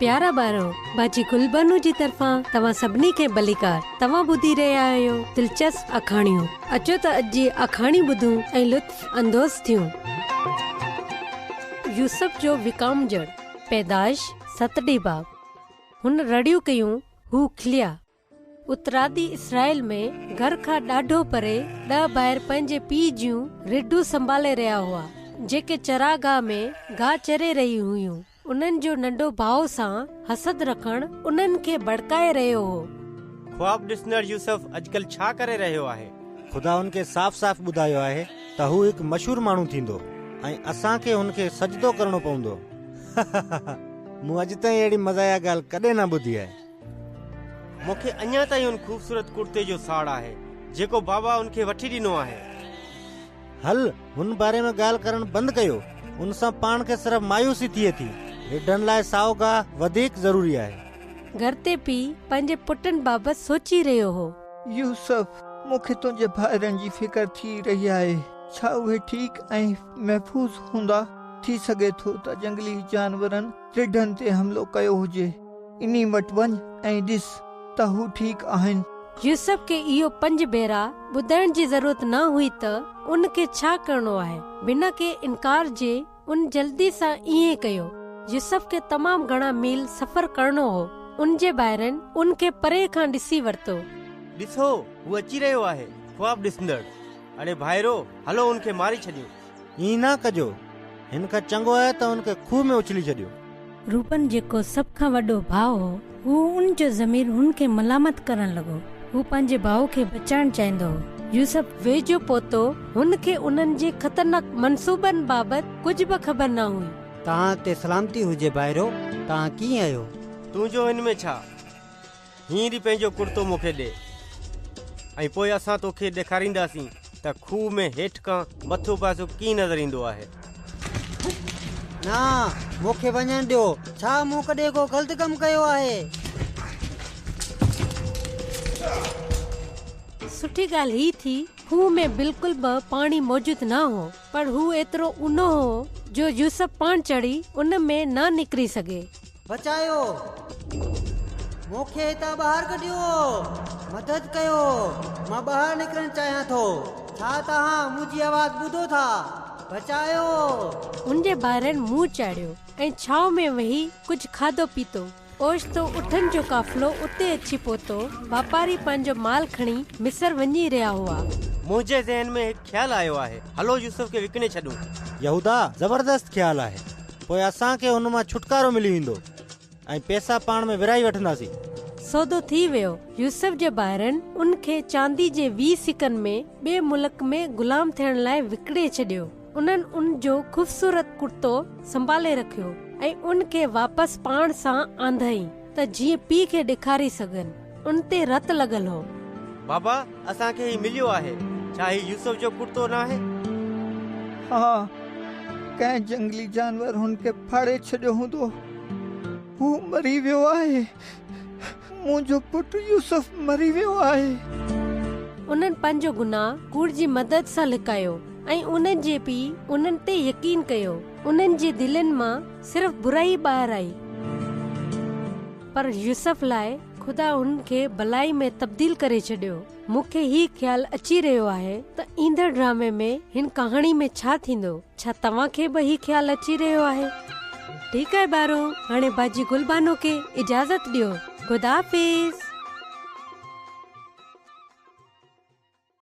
प्यारा ॿारो, बाजी गुलबनू जी तरफ़ां तव्हां सभिनी खे भलीकार। तव्हां ॿुधी रहिया आहियो दिलचस्प अखाणियूं। अचो त अॼु जी अखाणी ॿुधूं ऐं लुत्फ़ अंदोज़ थियूं। यूसुफ जो विकामजड़। पैदाइश 7 बाब। हुन रड़ियूं कयूं, हू खिलिया। उतरादी इसराइल में घर खां ॾाढो परे 10 भाइर पंहिंजे पीउ जूं रिढूं संभाले रहिया हुआ, जेके चरागाह में गाह चरे रही हुयूं। उन्हनि जो नंढो भाउ सां हसद रखण उन्हनि खे भड़काए रहियो हो। ख्वाब ॾिसंदड़ यूसुफ अॼुकल्ह छा करे रहियो आहे? खुदा उनखे साफ़ साफ़ ॿुधायो आहे त हू हिकु मशहूर माण्हू थींदो ऐं असांखे हुनखे सजदो करणो पवंदो। मूं अॼु ताईं अहिड़ी मज़ाया ॻाल्हि कॾहिं न ॿुधी आहे। मूंखे अञा ताईं उन ख़ूबसूरत कुर्ते जो साड़ आहे जेको बाबा उनखे वठी ॾिनो आहे। हल हुन बारे में ॻाल्हि करणु बंदि कयो। उन सां पाण खे सिर्फ़ मायूसी थिए थी। रिढनि लाइ साओ गाह वधीक ज़रूरी आहे। घर ते पीउ पंहिंजे पुटनि बाबति सोची रहियो हो। यूसुफ, मूंखे तुंहिंजे भाइरनि जी फिकर थी रही आहे। छा उहे ठीकु ऐं महफ़ूज़ हूंदा? थी सघे थो त जंगली जानवरनि रिढनि ते हमिलो कयो हुजे। इन्ही वटि वञ ऐं ॾिस त हू ठीकु आहिनि। यूसुफ खे इहो 5 भेरा ॿुधाइण जी ज़रूरत न हुई त उनखे छा करणो आहे। बिना के इनकार जे उन जल्दी सां ईअं कयो। यूसुफ खे तमामु घणा मील सफ़र करणो हो। उन जे ॿाहिरनि उनखे परे खां ॾिसी वरितो। ॾिसो, हू अची रहियो आहे, ख्वाब ॾिसंदड़। अरे भाइरो, हलो उनखे मारी छॾियो। ईअं न कजो, हिन खां चङो आहे त उनखे खूह में उछली छॾियो। रूपन जेको सभ खां वॾो भाउ हो, हू उन जो ज़मीर हुन खे मलामत करण लॻो। हू पंहिंजे भाउ खे बचाइण चाहींदो हो। यूसुफ वेझो पहुतो। हुन खे उन्हनि जे ख़तरनाक मनसूबनि बाबति कुझु बि ख़बर न हुई। तव्हां ते सलामती हुजे भाइरो, तव्हां कीअं आहियो? तुंहिंजो हिन में छा? हींअर पंहिंजो कुर्तो मूंखे ॾे ऐं पोइ असां तोखे ॾेखारींदासीं त खूह में हेठि खां मथो पासो कीअं नज़र ईंदो आहे। ना, मूंखे वञण ॾियो। छा मूं कॾहिं को ग़लति कमु कयो आहे? सुठी ॻाल्हि ही थी, खूह में बिल्कुलु बि पाणी मौजूदु न हो, पर हू एतिरो ऊनो हो जो यूसुफ पाण चढ़ी उन में न निकिरी सघे। बचायो, मूंखे हितां ॿाहिरि कढियो, मदद कयो, मां ॿाहिरि निकिरणु चाहियां थो। छा तव्हां मुंहिंजी आवाज़ ॿुधो था? बचायो। उन जे ॿाहिरनि मुंहुं चाढ़ियो ऐं छांव में वेही कुझु खाधो पीतो। ओचितो उठनि जो काफ़िलो उते अची पहुतो। वापारी पंहिंजो माल खणी मिस्र वञी रहिया हुआ। मुंहिंजे ज़हन में हिकु ख़्यालु आयो आहे, हलो यूसुफ खे विकिणे छॾूं। यहूदा, ज़बरदस्त ख़्यालु आहे। पोइ असांखे हुन मां छुटकारो मिली वेंदो ऐं पैसा पाण में विराई वठंदासीं। सौदो थी वियो। यूसुफ जे ॿाहिरनि उन खे चांदी जे 20 सिकनि में ॿिए मुल्क में गुलाम थियण लाइ विकिणे छॾियो। उन्हनि उन जो ख़ूबसूरत कुर्तो संभाले रखियो ऐं उन खे वापसि पाण सां आंदई त जीअं पीउ खे ॾेखारे सघनि। उन ते रत लॻल हो। बाबा, असांखे ही मिलियो आहे। छा ही यूसुफ जो कुर्तो न आहे? हा, कंहिं जंगली जानवर हुन खे फाड़े छॾियो हूंदो। हू मरी वियो आहे। मुंहिंजो पुटु यूसुफ मरी वियो आहे। उन्हनि पंहिंजो गुनाह कूड़ जी मदद सां लिकायो ऐं उन्हनि जे पीउ उन्हनि ते यकीन कयो। उन्हनि जे दिलनि मां सिर्फ़ बुराई ॿाहिरि आई। पर यूसुफ लाइ खुदा हुन खे भलाई में तब्दील करे छॾियो। मूंखे ही ख़्यालु अची रहियो आहे त ईंदड़ ड्रामे में हिन कहाणी में छा थींदो। छा तव्हां खे बि ही ख़्यालु अची रहियो आहे? ठीकु आहे ॿारो, हाणे बाजी गुलबानो खे इजाज़त ॾियो। ख़ुदा हाफ़िज़।